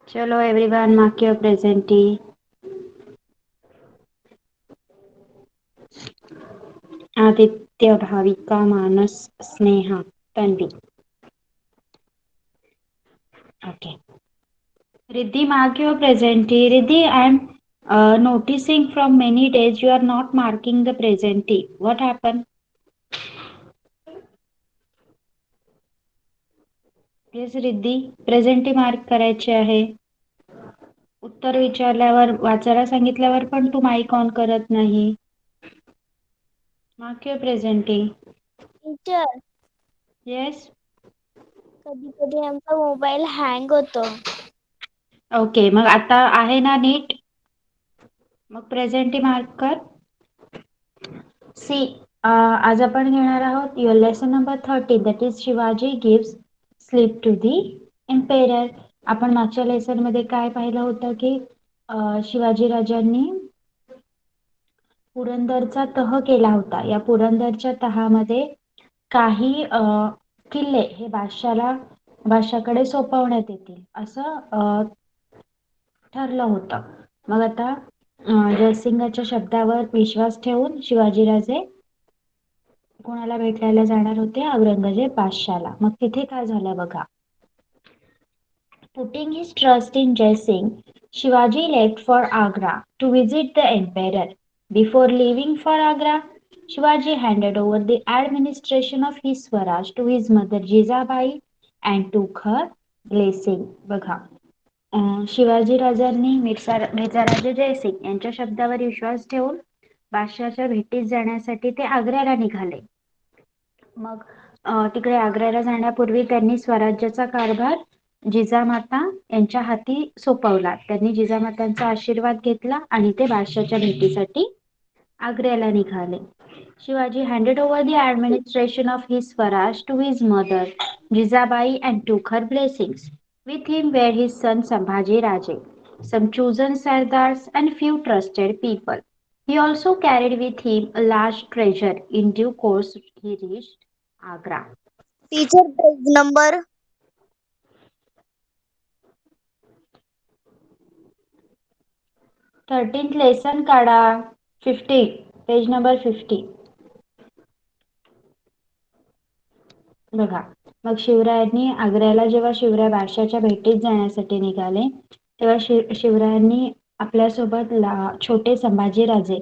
चलो everyone, mark your presentee. Aditya, Bhavika, Manas, Sneha, Tanvi. Okay. Riddhi, mark your presentee. Riddhi, I am noticing from many days you are not marking the presentee. What happened? Yes, Riddhi, presenty mark करायची आहे. उत्तर विचारल्यावर वाचायला सांगितल्यावर पण तू mic on करत नाही. Mark your presenty. Teacher, yes. कधी कधी आमचा मोबाईल हँग होतो. ओके, मग आता आहे ना नीट? मग प्रेझेंटी मार्क कर. सी, आज आपण घेणार आहोत your lesson number 30, that is Shivaji gives slip to the emperor. आपण मागच्या लेसन मध्ये काय पाहिलं होतं की शिवाजी राजांनी पुरंदरचा तह केला होता. या पुरंदरच्या तहामध्ये काही किल्ले हे बादशाकडे सोपवण्यात येतील असं ठरलं होतं. मग आता जयसिंगाच्या शब्दावर विश्वास ठेवून शिवाजीराजे कोणाला भेटायला जाणार होते? औरंगजेब बादशाला. मग तिथे काय झालं बघा. Putting his trust in Jai Singh, Shivaji left for Agra to visit the emperor. Before leaving for Agra, Shivaji handed over the administration of his Swaraj to his mother Jizabai and took her blessing. बघा, शिवाजी राजांनी मिर्झा राजे जयसिंग यांच्या शब्दावर विश्वास ठेवून बादशाच्या भेटीस जाण्यासाठी ते आग्र्याला निघाले. मग तिकडे आग्र्याला जाण्यापूर्वी त्यांनी स्वराज्याचा कारभार जिजामाता यांच्या हाती सोपवला. त्यांनी जिजामातांचा आशीर्वाद घेतला आणि ते बादशाच्या भेटीसाठी आग्र्याला निघाले. Shivaji handed over the administration of his Swaraj to his mother Jizabai and took her blessings. With him were his son Sambhaji Raje, some chosen sardars and few trusted people. He also carried with him a large treasure. In due course he reached Agra. Teacher, page number 13th lesson काढा. 50, page number 50. बघा, मग शिवरायांनी आग्र्याला जेव्हा शिवराय बादशाच्या भेटीत जाण्यासाठी निघाले तेव्हा शिवरायांनी आपल्यासोबत छोटे संभाजीराजे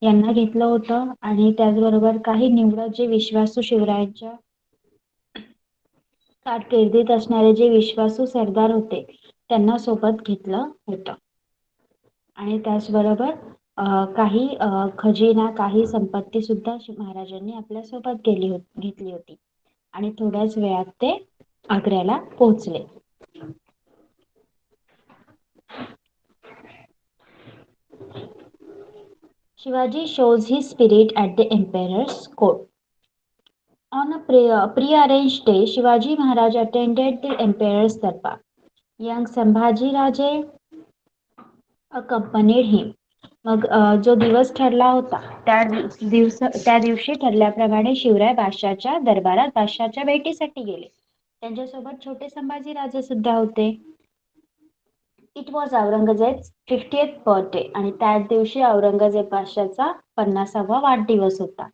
यांना घेतलं होतं आणि त्याचबरोबर काही निवडक जे विश्वासू शिवरायांच्या कारकिर्दीत असणारे जे विश्वासू सरदार होते त्यांना सोबत घेतलं होतं. आणि त्याचबरोबर काही खजिना, काही संपत्ती सुद्धा महाराजांनी आपल्या सोबत घेतली होती आणि थोड्याच वेळात ते आग्र्याला पोहोचले. Shivaji shows his spirit at the emperor's court. On a pre-arranged day, Shivaji Maharaj attended the emperor's darbar. Young Sambhaji Raje accompanied him. मग जो दिवस ठरला होता त्या दिवशी ठरल्याप्रमाणे शिवराय बादशाच्या दरबारात बादशाच्या भेटीसाठी गेले. त्यांच्यासोबत छोटे संभाजी राजे सुद्धा होते. It was Aurangzeb 50th birthday आणि त्याच दिवशी औरंगजेब बादशाचा 50वा वाढदिवस होता.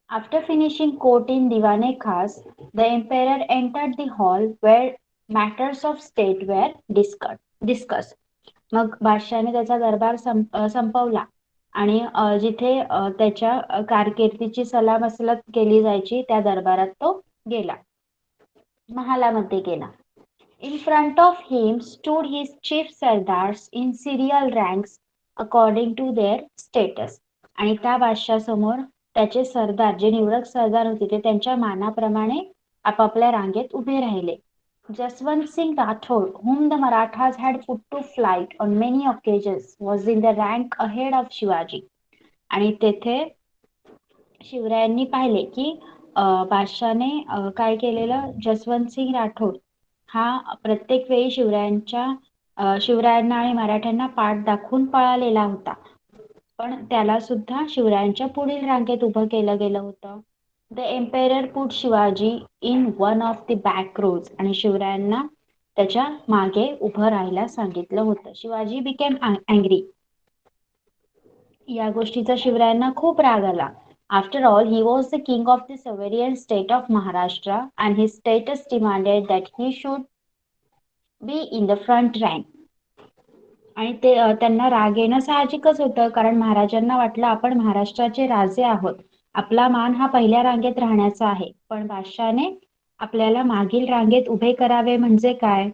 After finishing court in Diwane Khas, the emperor entered the hall where matters of state were discussed. मग बादशाने त्याचा दरबार संपवला आणि जिथे त्याच्या कारकिर्दीची सलामसलत केली जायची त्या दरबारात तो गेला, महालामध्ये गेला. In front of him stood his chief sardars in serial ranks according to their status. आणि त्या बादशासमोर त्याचे सरदार, जे निवडक सरदार होते ते त्यांच्या मानाप्रमाणे आपापल्या रांगेत उभे राहिले. Jaswant Singh Rathod, whom the Marathas had put to flight on many occasions, was in the rank ahead of Shivaji. आणि तेथे शिवरायांनी पाहिले की बादशाने काय केलेलं, जसवंत सिंग राठोड हा प्रत्येक वेळी शिवरायांना आणि मराठ्यांना पाठ दाखवून पळालेला होता, पण त्याला सुद्धा शिवरायांच्या पुढील रांगेत उभं केलं गेलं होतं. The emperor put Shivaji in one of the back rows आणि शिवरायांना त्याच्या मागे उभं राहायला सांगितलं होतं. Shivaji became angry. या गोष्टीचा शिवरायांना खूप राग आला. After all, he was the king of the sovereign state of Maharashtra and his status demanded that he should be in the front rank. आणि त्यांना राग येणं साहजिकच होतं, कारण महाराजांना वाटलं आपण महाराष्ट्राचे राजे आहोत, आपला मान हा पहिल्या रांगेत राहण्याचा आहे. पण बादशहाने आपल्याला मागील रांगेत उभे करावे म्हणजे काय?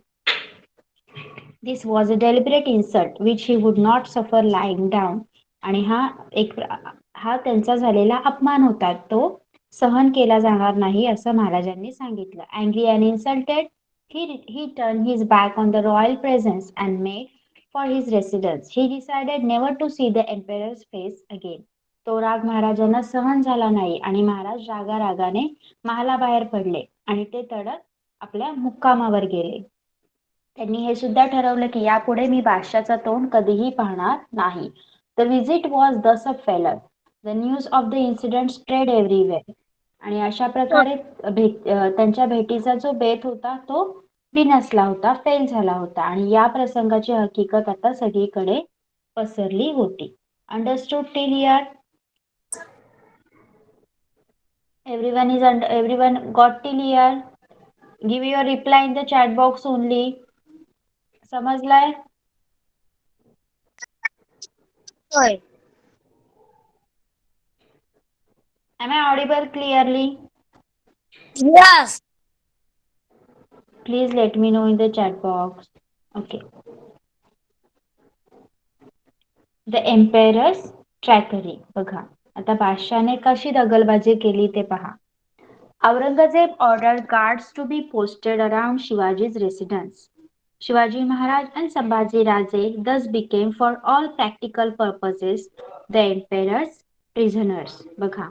This was a deliberate insult which he would not suffer lying down. आणि हा त्यांचा झालेला अपमान होता, तो सहन केला जाणार नाही असं महाराजांनी सांगितलं. Angry and insulted, he turned his back on the royal presence and made for his residence. He decided never to see the emperor's face again. तो राग महाराजांना सहन झाला नाही आणि महाराज रागारागाने महालाबाहेर पडले आणि ते तडक आपल्या मुक्कामावर गेले. त्यांनी हे सुद्धा ठरवलं की यापुढे मी बादशाहचं तोंड कधीही पाहणार नाही. The visit was thus a failure. The news of the incident spread everywhere. आणि अशा प्रकारे त्यांच्या भेटीचा जो बेत होता तो बिनसला होता, फेल झाला होता आणि या प्रसंगाची हकीकत आता सगळीकडे पसरली होती. Understood till here? Everyone got till here? Give your reply in the chat box only. समजलाय? होय. Am I audible clearly? Yes. Please let me know in the chat box. Okay. The Emperor's Trickery. बघा आता बादशाने कशी दगलबाजी केली ते पहा. Aurangzeb ordered guards to be posted around Shivaji's residence. Shivaji Maharaj and Sambhaji Raje thus became for all practical purposes the emperor's prisoners. बघा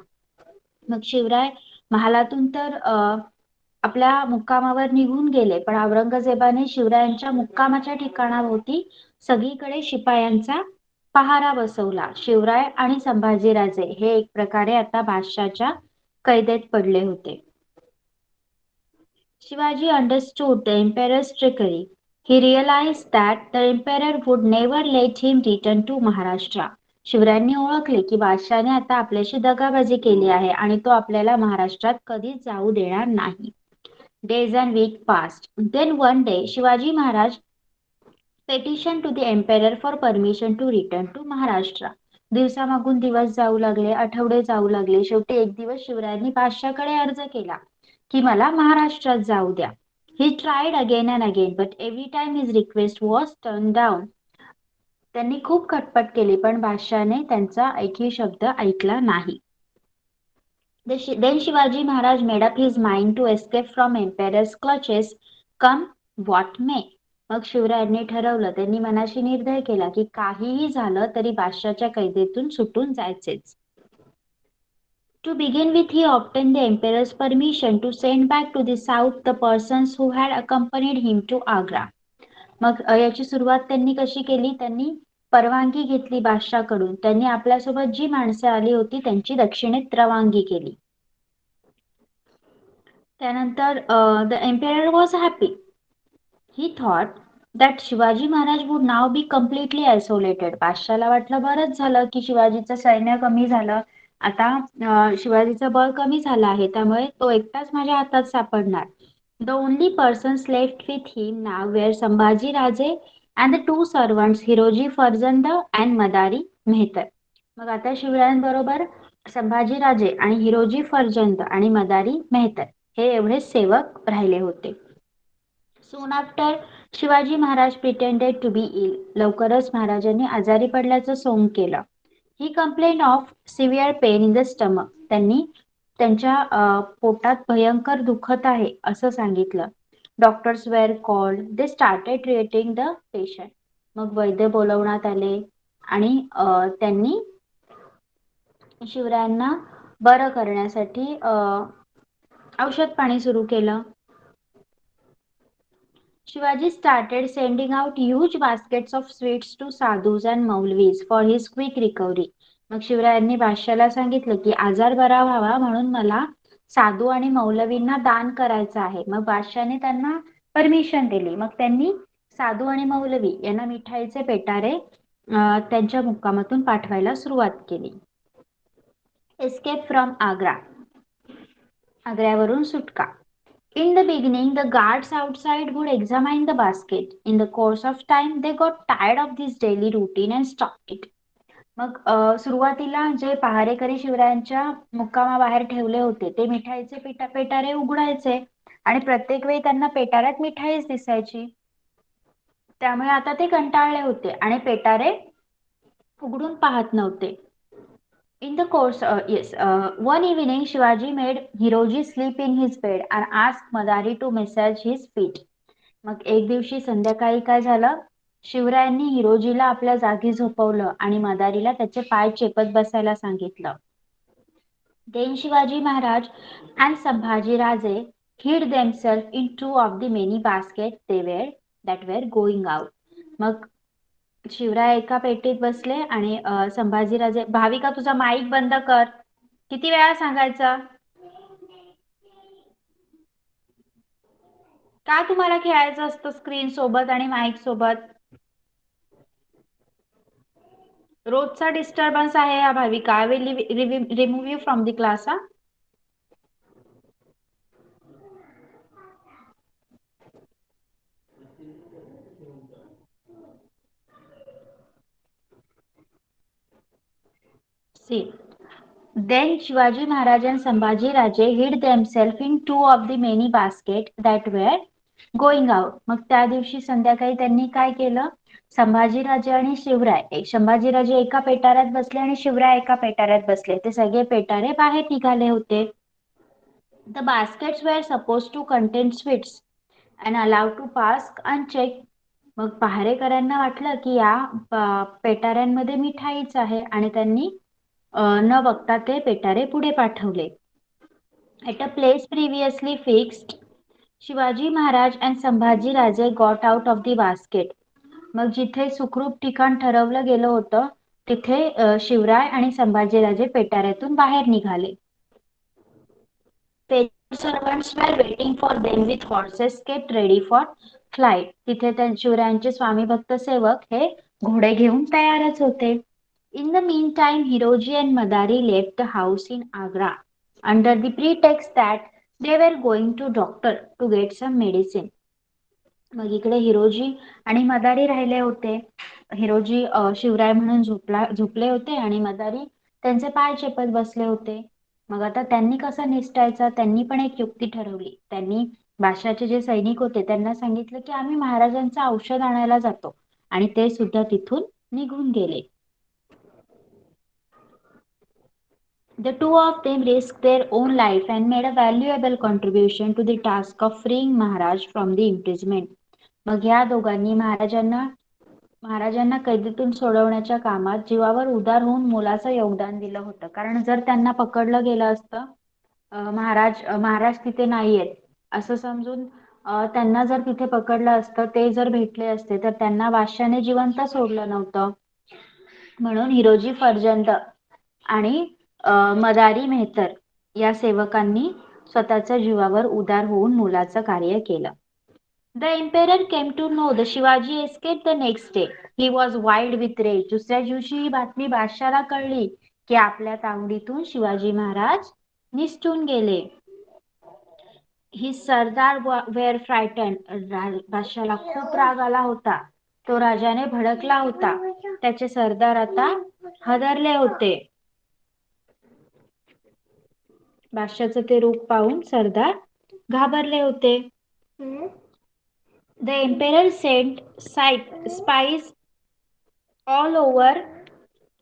मग शिवराय महालातून तर आपल्या मुक्कामावर निघून गेले, पण औरंगजेबाने शिवरायांच्या मुक्कामाच्या ठिकाणाभोवती सगळीकडे शिपायांचा पहारा बसवला. शिवराय आणि संभाजीराजे हे एक प्रकारे आता बादशाच्या कैदेत पडले होते. Shivaji understood the emperor's trickery. He realized that the emperor would never let him return to Maharashtra. शिवरायांनी ओळखले की बादशाने आता आपल्याशी दगाबाजी केली आहे आणि तो आपल्याला महाराष्ट्रात कधीच जाऊ देणार नाही. Days and weeks passed. Then one day, Shivaji Maharaj petitioned to the emperor for permission to return to Maharashtra. दिवसामागून दिवस जाऊ लागले, आठवडे जाऊ लागले. शेवटी एक दिवस शिवरायांनी बादशाकडे अर्ज केला की मला महाराष्ट्रात जाऊ द्या. He tried again and again, but every time his request was turned down. त्यांनी खूप खटपट केली, पण बादशाने त्यांचा एकही शब्द ऐकला नाही. Then Shivaji Maharaj made up his mind to escape from emperor's clutches, come what may. मग शिवरायांनी ठरवलं, त्यांनी मनाशी निर्णय केला की काहीही झालं तरी बादशाच्या कैदेतून सुटून जायचेच. To begin with, he obtained the emperor's permission to send back to the south the persons who had accompanied him to Agra. मग याची सुरुवात त्यांनी कशी केली? त्यांनी परवानगी घेतली बादशाकडून. त्यांनी आपल्यासोबत जी माणसे आली होती त्यांची दक्षिणेत रवानगी केली. त्यानंतर the emperor was happy. He thought that Shivaji Maharaj would now be completely isolated. बादशाला वाटलं बरंच झालं की शिवाजीचं सैन्य कमी झालं. आता शिवाजीचं बळ कमी झालं आहे, त्यामुळे तो एकटाच माझ्या हातात सापडणार. The only persons left with him now were Sambhaji Raje and the two servants Hiroji Farzand and Madari Mehtar. मग आता शिवरायांबरोबर संभाजी राजे आणि हिरोजी फर्जंद आणि मदारी मेहतर हे एवढे सेवक राहिले होते. Soon after, Shivaji Maharaj pretended to be ill. लवकरच महाराजांनी आजारी पडल्याचं सोंग केलं. He complained of severe pain in the stomach. त्यांनी त्यांच्या पोटात भयंकर दुखत आहे असं सांगितलं. Doctors were called. They started treating the patient. मग वैद्य बोलवण्यात आले आणि त्यांनी शिवरायांना बरं करण्यासाठी औषध पाणी सुरू केलं. Shivaji started sending out huge baskets of sweets to sadhus and maulvis for his quick recovery. मग शिवरायांनी बादशाला सांगितलं की आजार बरा व्हावा म्हणून मला साधू आणि मौलवींना दान करायचं आहे. मग बादशाने त्यांना परमिशन दिली. मग त्यांनी साधू आणि मौलवी यांना मिठाईचे पेटारे त्यांच्या मुक्कामातून पाठवायला सुरुवात केली. Escape from Agra. आग्र्यावरून सुटका. In the beginning, the guards outside would examine the basket. In the course of time, they got tired of this daily routine and stopped it. मग सुरुवातीला जे पहारेकरी शिवरायांच्या मुक्कामाबाहेर ठेवले होते ते मिठाईचे पेटारे उघडायचे आणि प्रत्येक वेळी त्यांना पेटाऱ्यात मिठाईच दिसायची. त्यामुळे आता ते कंटाळले होते आणि पेटारे उघडून पाहत नव्हते. In the course, one evening Shivaji made Hiroji sleep in his bed and asked Madari to massage his feet. मग एक दिवशी संध्याकाळी काय झालं, शिवरायांनी हिरोजीला आपल्या जागी झोपवलं आणि मदारीला त्याचे पाय चेपत बसायला सांगितलं. Then Shivaji Maharaj and Sambhaji Raje hid themselves in two of the many baskets that were going out. मग शिवराय एका पेटीत बसले आणि संभाजीराजे, भाविका तुझा माईक बंद कर. किती वेळा सांगायचं? का तुम्हाला खेळायचं असतं स्क्रीन सोबत आणि माईक सोबत? रोजचा डिस्टर्बन्स आहे हा Bhavika. I will remove you from the class. See. Then Shivaji Maharaj and Sambhaji Raje hid themselves in two of the many baskets that were going out. मग त्या दिवशी संध्याकाळी त्यांनी काय केलं, संभाजीराजे आणि शिवराय, संभाजीराजे एका पेटाऱ्यात बसले आणि शिवराय एका पेटाऱ्यात बसले. ते सगळे पेटारे बाहेर निघाले होते. The baskets were supposed to contain sweets and allowed to pass unchecked. मग पहारेकरांना वाटलं की या पेटाऱ्यांमध्ये मिठाईच आहे आणि त्यांनी न बघता ते पेटारे पुढे पाठवले. At a place previously fixed, Shivaji Maharaj and Sambhaji Raje got out of the basket. मग जिथे सुखरूप ठिकाण ठरवलं गेलं होतं तिथे शिवराय आणि संभाजीराजे पेटाऱ्यातून बाहेर निघाले. Servants were waiting for them with horses kept ready for flight. तिथे शिवरायांचे स्वामी भक्त सेवक हे घोडे घेऊन तयारच होते. In the meantime, Hiroji and Madari left the house in Agra under the pretext that they were going to doctor to get some medicine. मग इकडे हिरोजी आणि मदारी राहिले होते. हिरोजी शिवराय म्हणून झोपले होते आणि मदारी त्यांचे पाय चेपत बसले होते. मग आता त्यांनी कसं निसटायचं, त्यांनी पण एक युक्ती ठरवली. त्यांनी बादशाहचे जे सैनिक होते त्यांना सांगितलं की आम्ही महाराजांचं औषध आणायला जातो आणि ते सुद्धा तिथून निघून गेले. The two of them risked their own life and made a valuable contribution to the task of freeing Maharaj from the imprisonment. मग या दोघांनी महाराजांना कैदेतून सोडवण्याच्या कामात जीवावर उदार होऊन मोलाचं योगदान दिलं होतं. कारण जर त्यांना पकडलं गेलं असतं, महाराज तिथे नाहीयेत असं समजून त्यांना जर तिथे पकडलं असतं, ते जर भेटले असते तर त्यांना बादशाने जिवंत सोडलं नव्हतं. म्हणून हिरोजी फर्जंद आणि मदारी मेहतर या सेवकांनी स्वतःच्या जीवावर उदार होऊन मोलाचं कार्य केलं. The emperor came to know the Shivaji escaped the next day. He was wild with rage. दुसऱ्या दिवशी ही बातमी बादशाला कळली की आपल्या तावडीतून शिवाजी महाराज निसटून गेले. His Sardar were frightened. बादशाला खूप राग आला होता. तो राजाने भडकला होता. त्याचे सरदार आता हादरले होते. बादशाचं ते रूप पाहून सरदार घाबरले होते. The emperor sent spies all over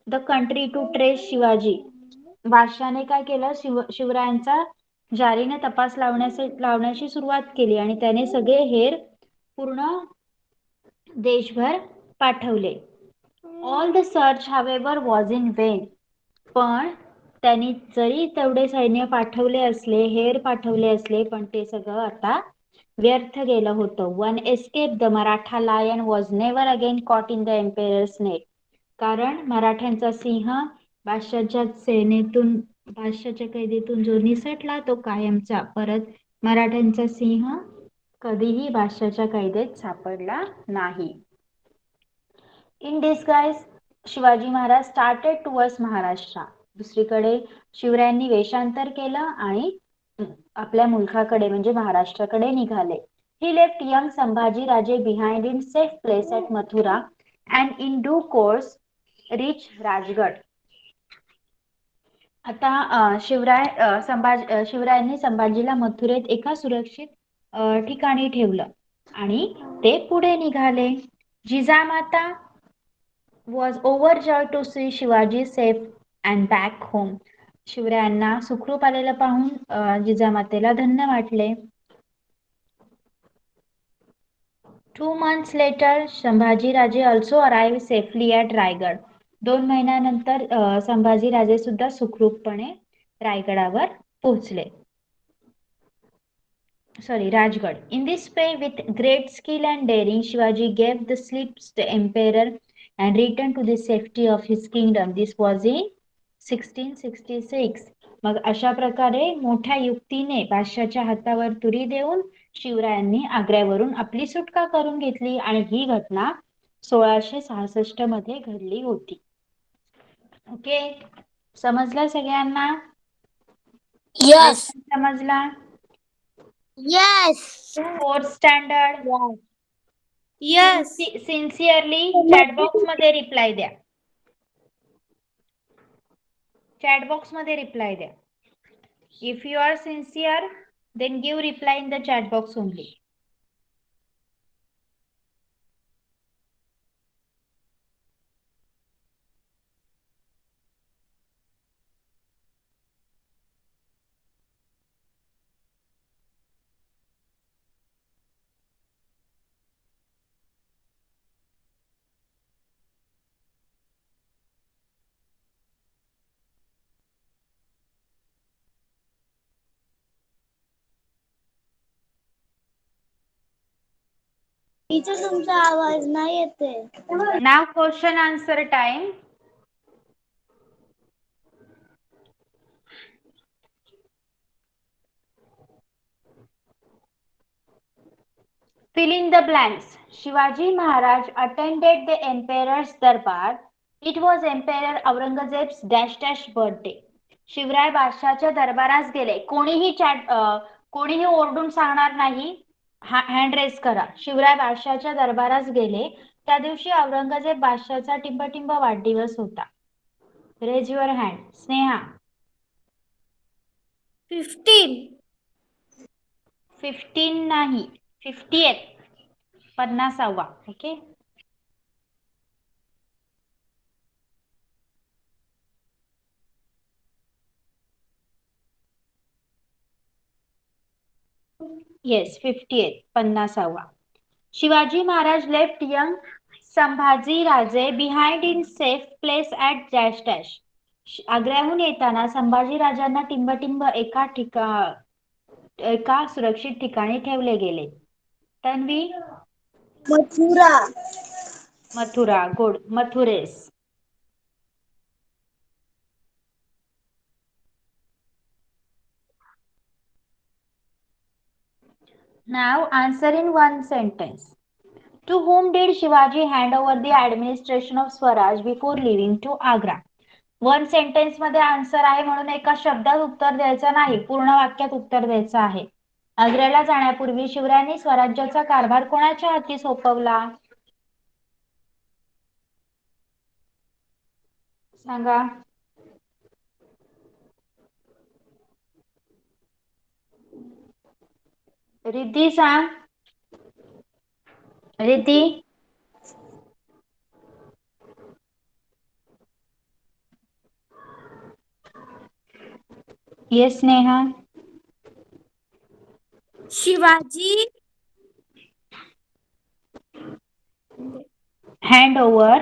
the country to trace Shivaji. बादशाने काय केलं, शिवरायांचा जारीने तपास लावण्याची सुरुवात केली आणि त्याने सगळे हेर पूर्ण देशभर पाठवले. All the search however was in vain. पण त्यांनी जरी तेवढे सैन्य पाठवले असले, हेर पाठवले असले, पण ते सगळं आता व्यर्थ गेलं होतं. One escaped. The Maratha lion was never again caught in the emperor's net. कारण मराठ्यांचा सिंह बादशाच्या कैदेतून जो निसटला तो कायमचा परत मराठ्यांचा सिंह कधीही बादशाच्या कैदेत सापडला नाही. In disguise Shivaji Maharaj started towards Maharashtra. दुसरीकडे शिवरायांनी वेषांतर केलं आणि आपल्या मुलखाकडे म्हणजे महाराष्ट्राकडे निघाले. ही left young Sambhaji Raje behind in safe place at Mathura and in due course rich Rajgad. आता शिवरायांनी संभाजीला मथुरेत एका सुरक्षित ठिकाणी ठेवलं आणि ते पुढे निघाले. Jijamata was overjoyed to see Shivaji safe and back home. शिवरायांना सुखरूप आलेलं पाहून जिजामातेला धन्य वाटले. 2 months later, Sambhaji Raje also arrived safely at Raigad. 2 महिन्यानंतर संभाजी राजे सुद्धा सुखरूपपणे रायगडावर पोहोचले. Rajgad. In this way, with great skill and daring, Shivaji gave the slip to the emperor and returned to the safety of his kingdom. This was in 1666. मग अशा प्रकारे मोठ्या युक्तीने बादशाच्या हातावर तुरी देऊन शिवरायांनी आग्र्यावरून आपली सुटका करून घेतली आणि ही घटना 1666 मध्ये घडली होती. ओके, समजलं सगळ्यांना? Yes. समजला? Yes. 4th standard. Yes. Sincerely chat box मध्ये रिप्लाय द्या. चॅट बॉक्स मध्ये रिप्लाय द्या. If you are sincere then give reply in the chat box only. Teacher तुमचा आवाज नाही येते. Now question answer time. Fill in the blanks. Shivaji Maharaj attended the emperor's darbar. It was Emperor Aurangzeb's dash dash birthday. Shivray बादशाच्या दरबारास गेले. कोणीही ओरडून सांगणार नाही. Hand race करा. शिवराय बादशाच्या दरबारास गेले. त्या दिवशी औरंगजेब बादशाचा टिंबटिंब वाढदिवस होता. Raise your hand. स्नेहा. 15. 15 नाही, 50th. 50वा. ओके. Yes, 50th. 50वा. Shivaji Maharaj left young Sambhaji Raje behind in safe place at dash dash. आग्र्याहून येताना संभाजी राजांना टिंबटिंब एका सुरक्षित ठिकाणी ठेवले गेले. तन्वी. मथुरा. गुड. मथुरेस. Now answer in one sentence. To whom did Shivaji hand over the administration of Swaraj before leaving to Agra? One sentence मध्ये आन्सर आहे म्हणून एका शब्दात उत्तर द्यायचं नाही, पूर्ण वाक्यात उत्तर द्यायचं आहे. आग्र्याला जाण्यापूर्वी शिवरायांनी स्वराज्याचा कारभार कोणाच्या हाती सोपवला? सांगा. रिद्धी सांग. Riddhi. Yes Sneha. Shivaji hand over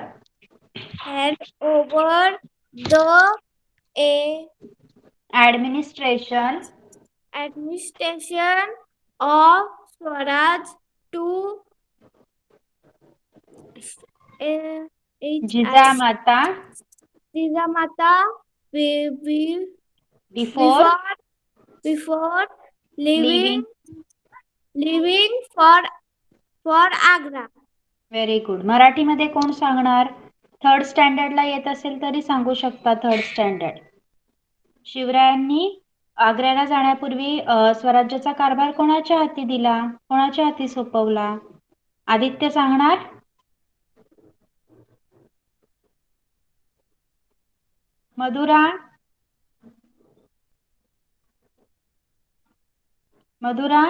the administration of Swaraj to Jijamata before leaving living for Agra. Very good. मराठीमध्ये कोण सांगणार? थर्ड स्टँडर्डला येत असेल तरी सांगू शकता. Third standard. शिवरायांनी आग्र्याला जाण्यापूर्वी स्वराज्याचा कारभार कोणाच्या हाती दिला, कोणाच्या हाती सोपवला? आदित्य सांगणार? मधुरा? मधुरा?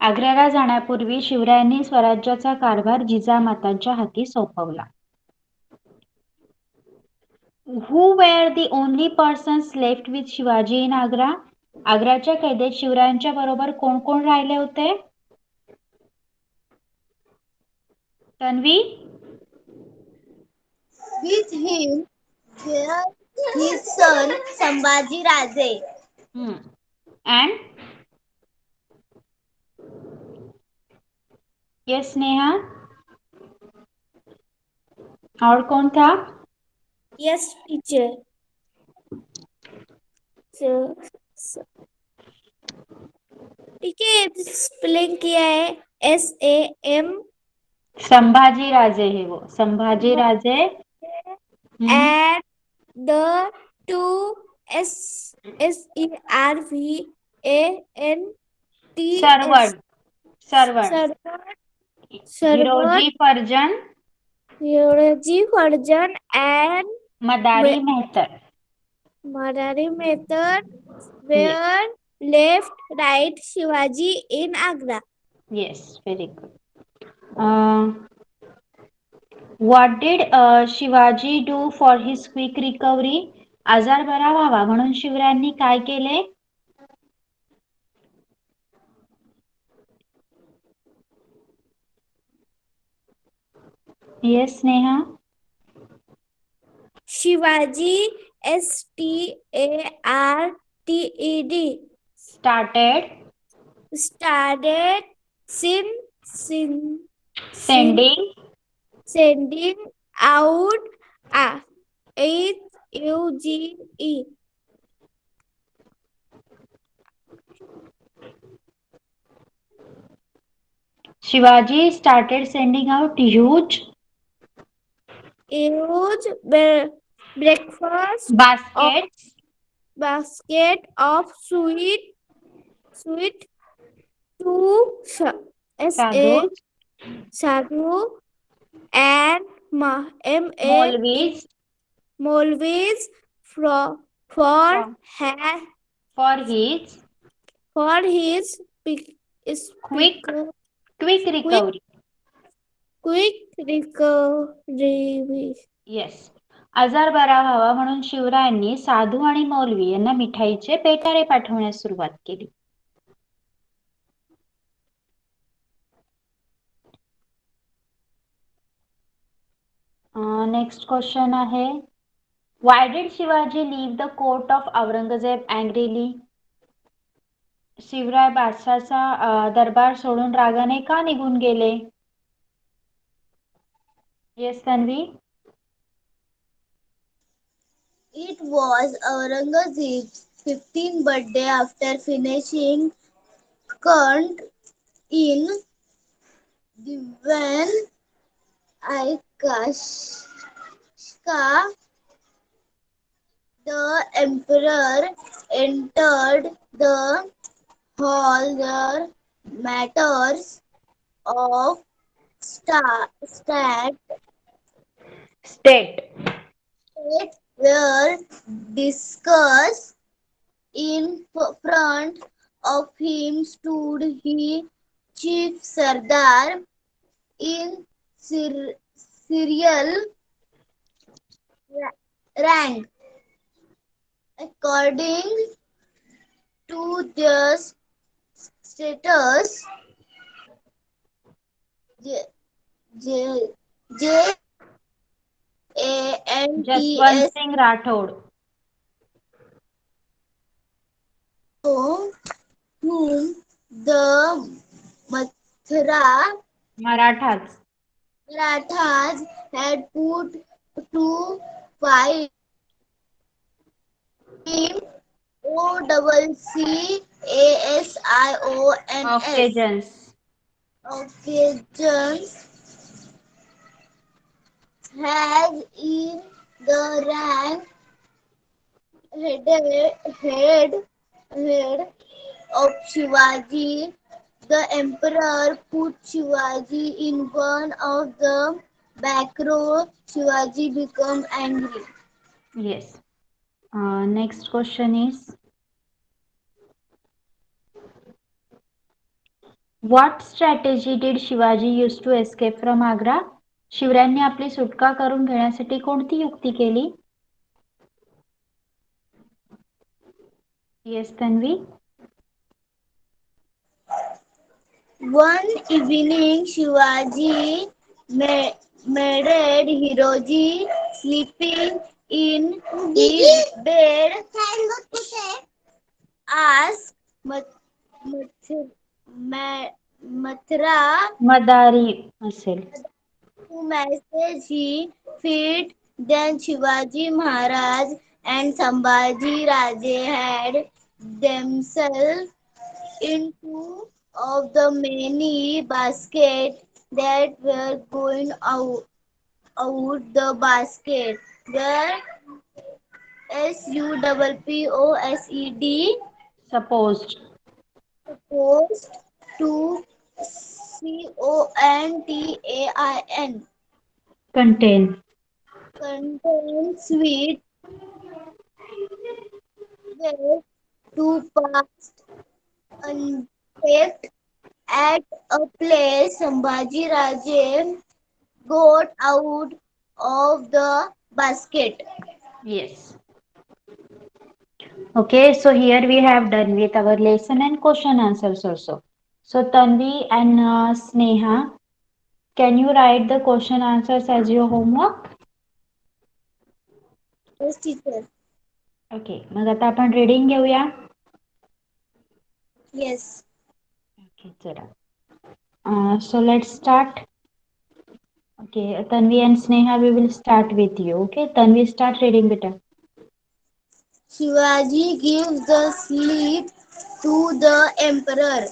आग्र्याला जाण्यापूर्वी शिवरायांनी स्वराज्याचा कारभार जिजामातांच्या हाती सोपवला. Who were the only persons left with Shivaji in Agra? आग्र्याच्या कैदेत शिवरायांच्या बरोबर कोण कोण राहिले होते? Tanvi? With him were his son Sambhaji Raje. And yes Neha? और कौन था? Yes, teacher. ठीक है, स्पेलिंग किया है SAM. संभाजी राजे है वो. Sambhaji Raje. And the two SERVANT. Servant. Servant, Hiroji Farzand and Madari Mehtar. Madari Mehtar were left right Shivaji in Agra. Yes, very good. What did Shivaji do for his quick recovery? आजार बरा व्हावा म्हणून शिवरायांनी काय केले? Yes, Neha. Shivaji STARTED Started sending out HUGE. Shivaji started sending out huge breakfast basket of sweet to Sadhu and Molvis for his quick recovery. Yes. आजार बरा व्हावा म्हणून शिवरायांनी साधू आणि मौलवी यांना मिठाईचे पेटारे पाठवण्यास सुरुवात केली. नेक्स्ट क्वेश्चन आहे, Why did Shivaji leave the court of Aurangzeb angrily? Shivray बादशाहचा दरबार सोडून रागाने का निघून गेले? Yes, Tanvi. It was Aurangzeb's 15th birthday after finishing current in Diwan Kashka. The emperor entered the hall. The matters of state were discussed. In front of him stood his chief Sardar in serial rank. According to their status, Jaswant Singh Rathod. Whom the Marathas had put to fight him Occasions Occasions. has in the rank head head of Shivaji. The emperor put Shivaji in one of the back row. Shivaji became angry. Yes. Next question is, what strategy did Shivaji use to escape from Agra? शिवरायांनी आपली सुटका करून घेण्यासाठी कोणती युक्ती केली? Yes, Tanvi. One evening, Shivaji made Hiroji sleeping in his bed. Asked Mathura मदारी असेल. to message he fit. Then Shivaji Maharaj and Sambhaji Raje had themselves into of the many baskets that were going out the basket. Where SUPPOSED Supposed. supposed to CONTAIN Contain. contain sweet ways to pass unchecked at a place. Sambhaji Raje got out of the basket. Yes. Okay, so here we have done with our lesson and question answers also. So Tanvi and Sneha, can you write the question answers as your homework? Yes, teacher. Okay, मग आता आपण reading घेऊया. Yes. Okay, चला. So let's start. Okay, Tanvi and Sneha, we will start with you. Okay, Tanvi, start reading, beta. Shivaji gives the slip to the emperor,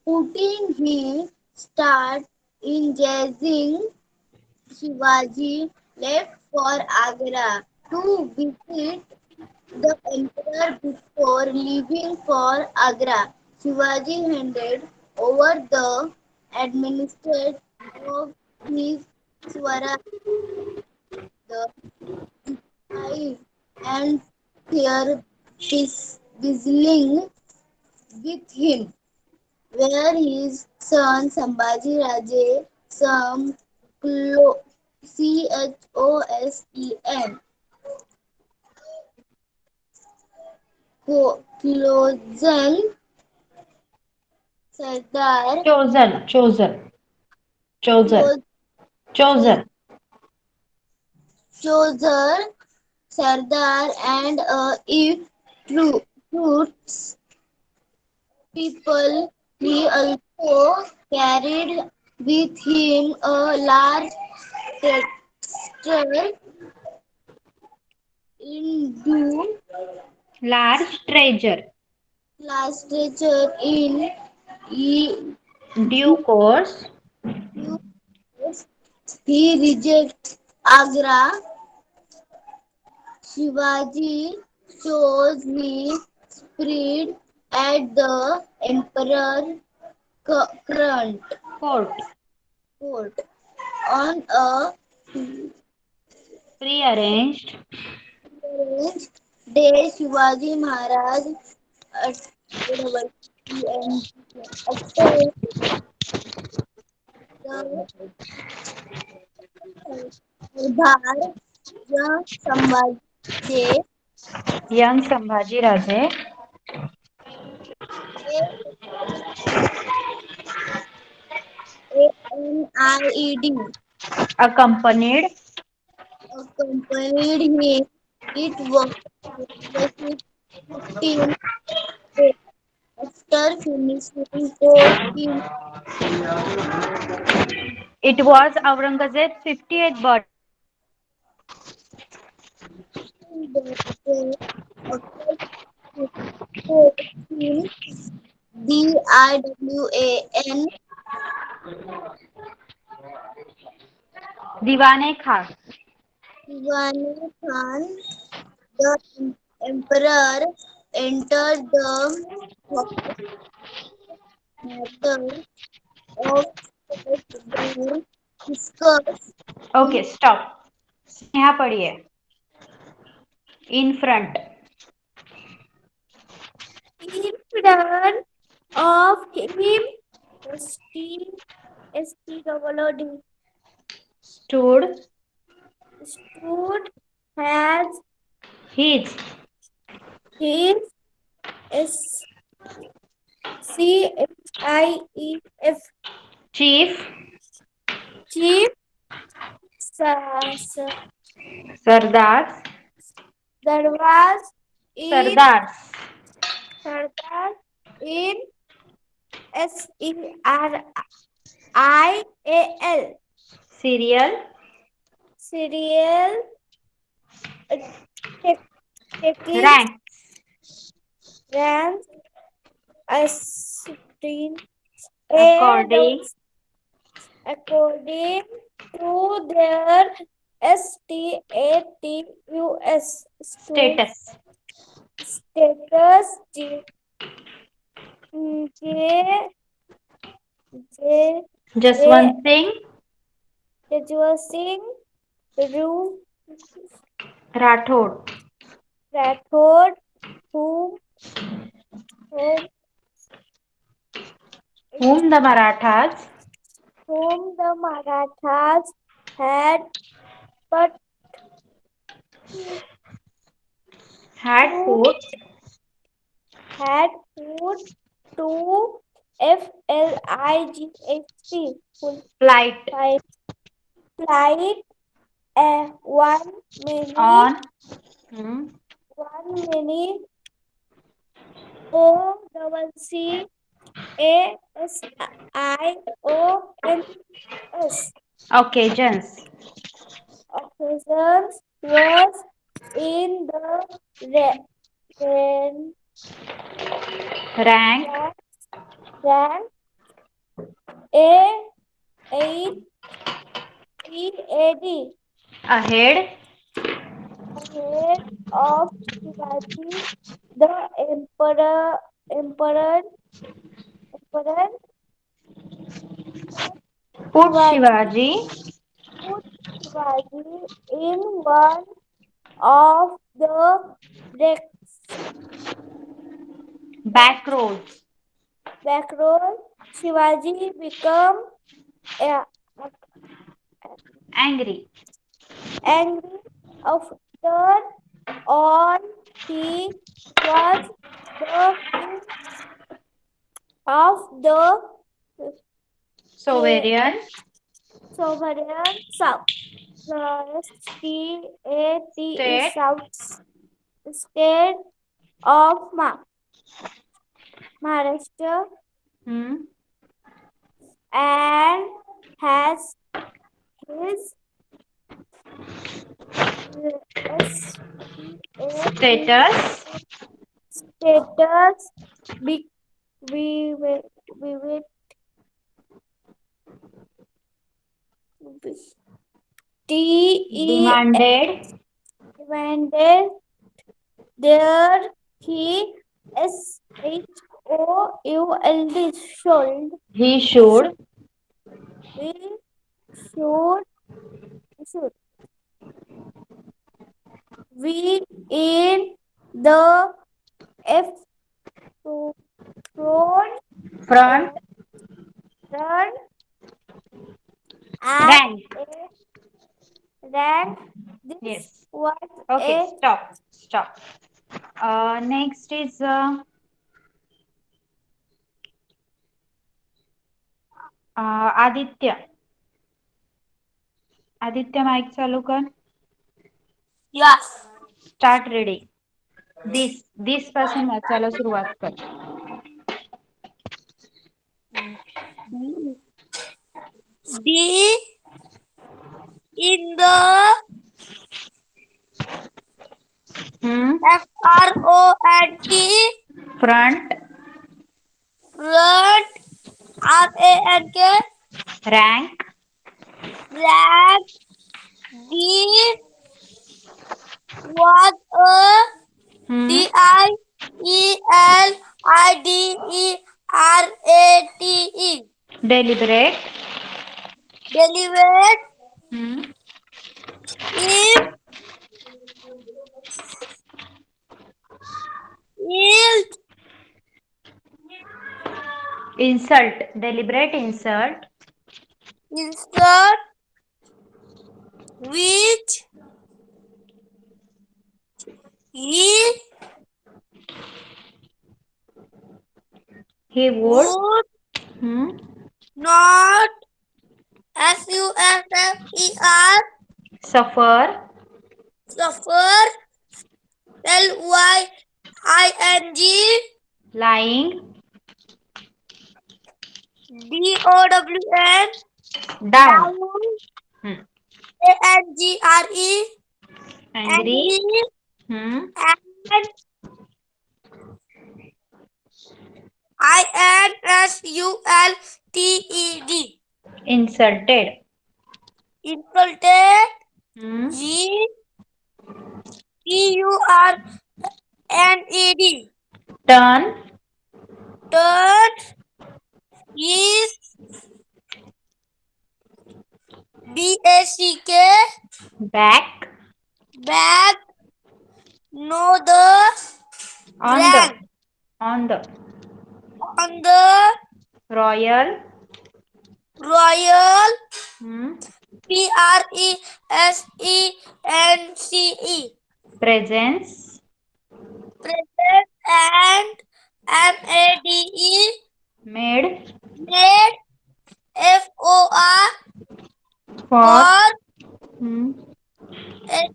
putting his start in Jazing. Shivaji left for Agra to visit the emperor before leaving for Agra. Shivaji handed over the administration of his Swaraj, the eyes and their whistling with him, where his son Sambhaji Raje, some CHOSEN, Closen Sardar, Chosen, Close, chosen. Choser Sardar, and if truths people, he also carried with him a large texture in due Large treasure. large stature in Due course. due he rejected Agra. Shivaji chose his spirit at the emperor current Court. court on a Prearranged. arranged day. Shivaji Maharaj obtained the Sardar young Sambhaji Young Sambhaji Raje. ANIED Accompanied. accompanied him. It was just 15 days after finishing court in It was Aurangzeb's 50th birthday. the day after DIWAN. दीवाने खास. Diwane Khan, the emperor, entered the matter of state were discussed okay stop. Sneha पढ़िए. In front. in front of him. STOOD stood. stood as his. his CHIEF chief. chief Sardar. Darwas in Sardar. Sardar in SERIAL serial. serial taking rank. rank assisting according. according to their status status. status J Jaswant Singh. Singh Rathod. Rathod whom the Marathas whom the Marathas had put had put to FLIGHT flight flight 1 minute on 1 minute OWCASIONS occasions. occasions was in the Rank rank A8 EAD ahead of Shivaji, the emperor put Shivaji put Shivaji in one of the back roads. back road. Shivaji became Angry. After all, he was the king of the Sovereign sovereign South. state State of Maharashtra and has his status demanded demanded there he should he should he should we in the F front front and rank. this Yes. was Okay, a stop. Next is Aditya. Aditya mic चालू कर. yes start ready. दिस पासून वाचायला सुरुवात कर. D in the FRONT Front. Front. RANK. Rank. Rank. D was Hmm. DIELIDERATE. Deliberate. Deliberate. Hmm. If Yield. Insult. Deliberate insult. Insert. Which. He He would. would Hmm. not. SUFFER. Suffer. Suffer. LYING. Lying. DOWN. Down. Hmm. ANGRE. Angry. Angry. Hmm. And INSULTED. Insulted. Insulted. Hmm. GTURNED. Turn. Turn is BACK. Back. Back. Know the On the. rank On the. on the Royal. royal. Hmm. PRESENCE. Presence. Present and MADE. Made. Made. FOR. For. For. Hmm. HIS.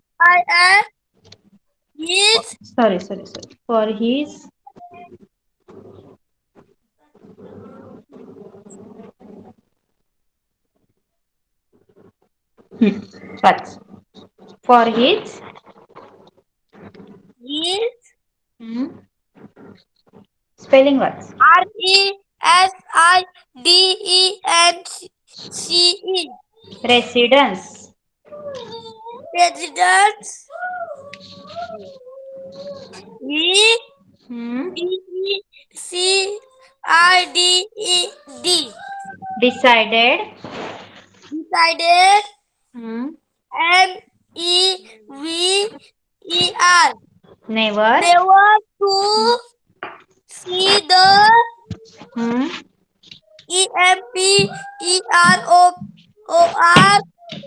His. Sorry. For his. Hmm. What? For his. His. Hmm. Spelling words. RESIDENCE. Residence. Residence. E. Hmm. DECIDED. Decided. Decided. Hmm. NEVER. Never. Never to see the Hmm. EMPEROR.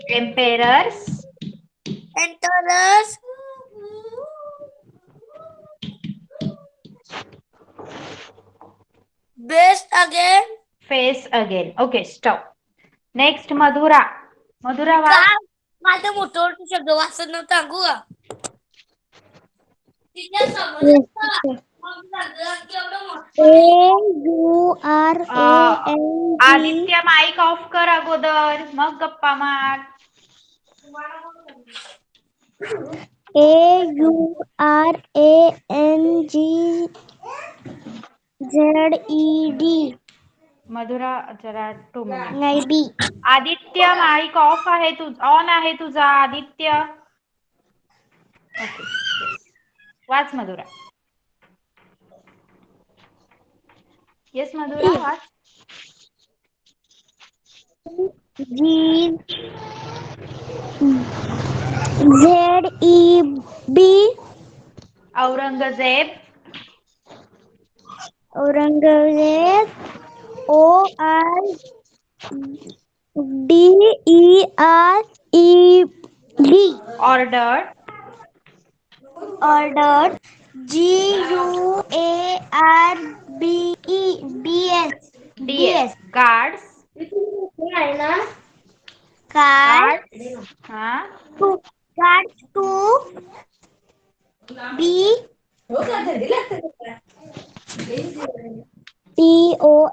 Emperors. Enterers. Best again. Face again. Okay, stop. Next, Madhura. Madhura, का what? माझं मोठं शब्द वाचत नव्हतं सांगू का AURANG. Aditya mic of कर अगोदर मग गप्पा मार. AURANGZED. मधुरा जरा 2 मिनिट. नाही बी. आदित्य माईक ऑफ आहे ऑन आहे तुझा आदित्य. ओके. वाच मधुरा. येस मधुरा वाच. ZEB. Aurangzeb. Aurangzeb. ORDERED. Ordered. Ordered. GUARBEDS. DS. Guards. Card. हाँ. Card to be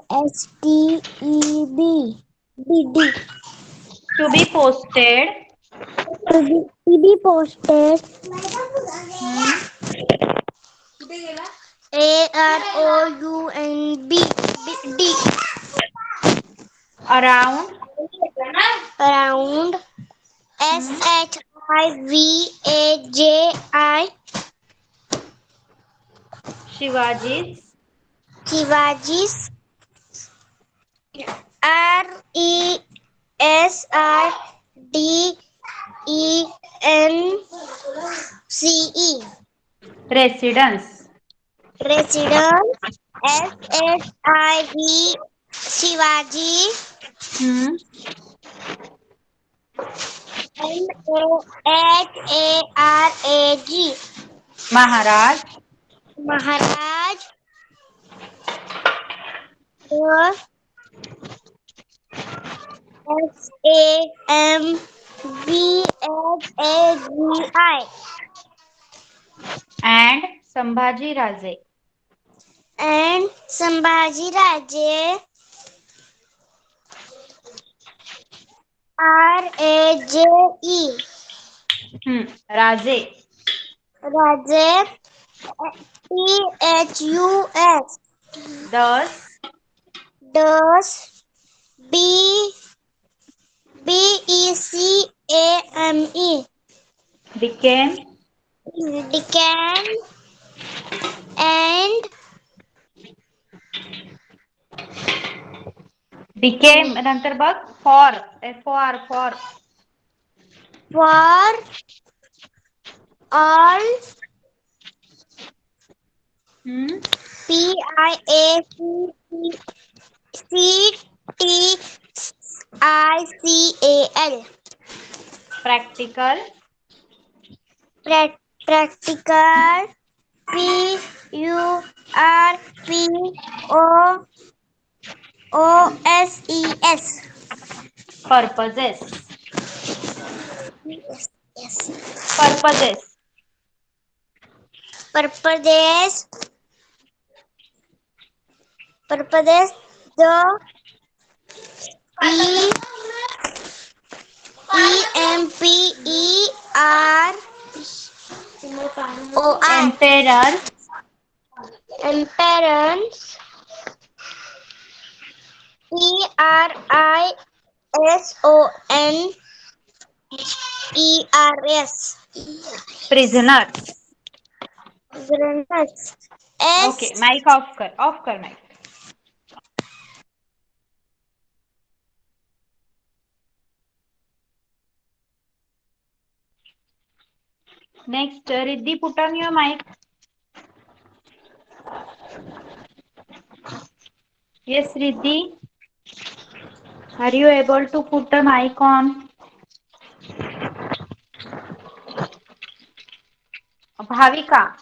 POSTEB. BD. To be posted. To be posted. Hmm. AROUND D. Around. Around. Hmm. SHIVAJI. Shivaji's. Shivaji's. RESIDENCE. Residence. Residence. SHIV. Shivaji. Hmm. MAHARAG. Maharaj. Maharaj. The SAMBHAGI. And Sambhaji Raje. And Sambhaji Raje. RAJE. Raje. Raje. THUS. Thus. Does. B. BECAME. Became. Deccan. And Became नंतर बघ for. For. for all. Hmm. PIACTICAL. Practical. Practical. PURPOSES. Purposes. Yes. Purposes. Purposes. The EMPEROR. Emperor. Emperors. PRISONERS. Prisoners. Prisoners. Okay. Mic off कर. Off कर mic. Next, Riddhi, put on your mic. Yes, Riddhi. Are you able to put the mic on? Bhavika.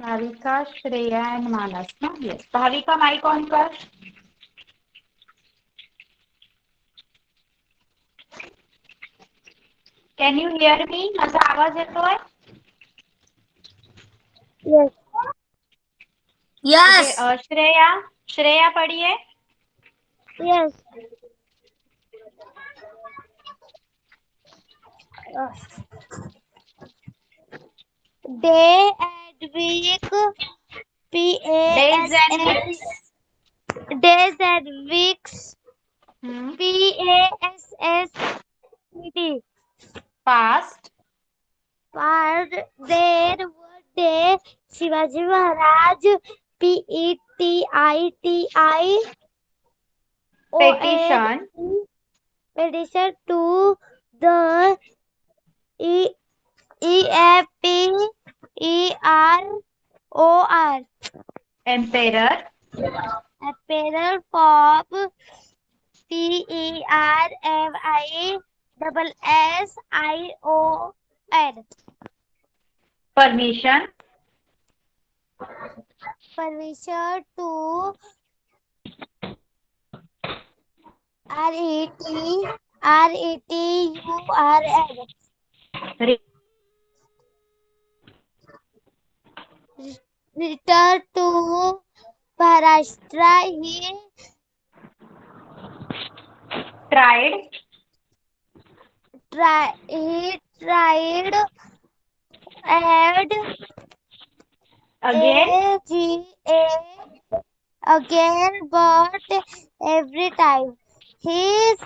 Bhavika, Shreya and Manas. No? Yes. Bhavika, mic on कर. Can you hear me? माझा आवाज येतोय? Yes. Okay. Shreya पढ़िए. Yes. Day and week. Days and PASS. weeks. Days and weeks. Hmm. PASSCT. Past. But there were day Shivaji Maharaj. PETITI. Petition. Petition to the EFPEROR. Emperor. Emperor Pop. PERMISSION. Permission. Permission to RETURN. Re- Return to Maharashtra. He tried. tried and Again. A-G-A again, but every time his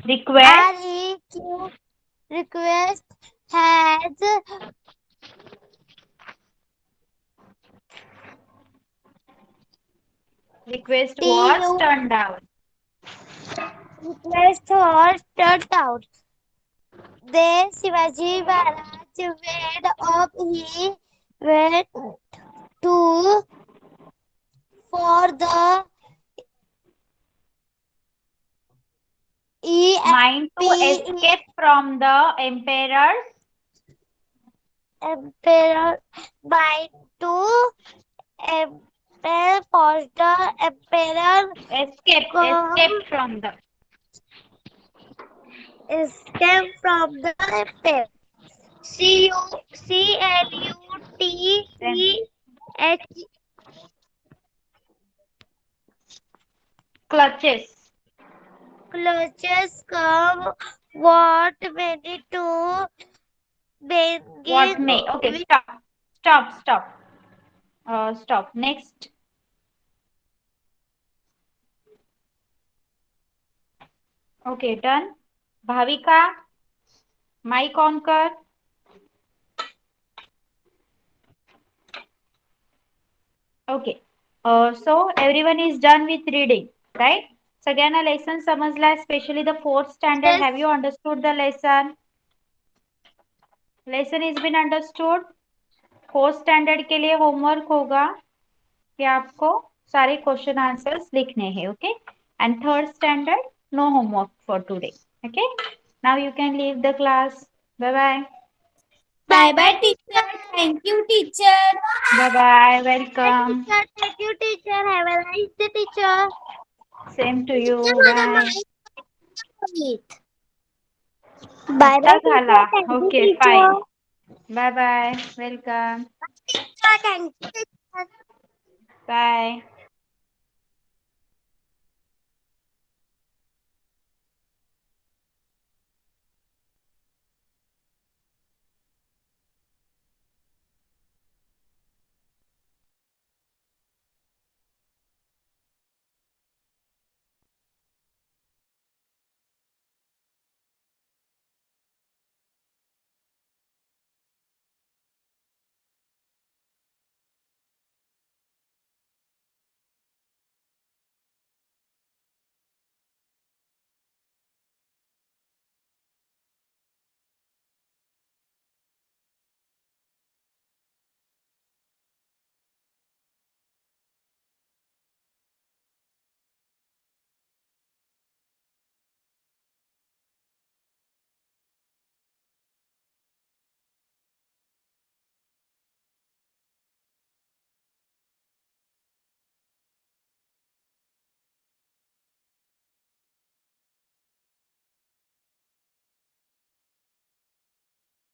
Request. REQ request has Request was TU turned down. request was turned out. Then Shivaji Maharaj made up. He went to for the Mind to EMP escape from the emperor's. emperor by to emperor for the emperor Escape from the. escape from the emperor. CLUTCH Clutches. clutches come what many to What beginning may. Okay, with stop. Next. Okay, done. Bhavika, mic on कर. Okay. So everyone is done with reading, right? सगळ्यांना lesson समजला, especially the fourth standard. yes, Have you understood the lesson? Lesson has been understood. Fourth standard के लिए homework होगा कि आपको सारे question answers लिखने हैं. Okay. And third standard no homework for today. Okay. Now you can leave the class. Bye bye. bye bye teacher, thank you teacher, bye bye. bye welcome. teacher, thank you teacher, have a nice day teacher. Same to you. Teacher माझा bye. mic bye आत्ता bye झाला. teacher, thank you okay teacher, fine. Bye bye. Welcome. teacher, thank you teacher. Bye.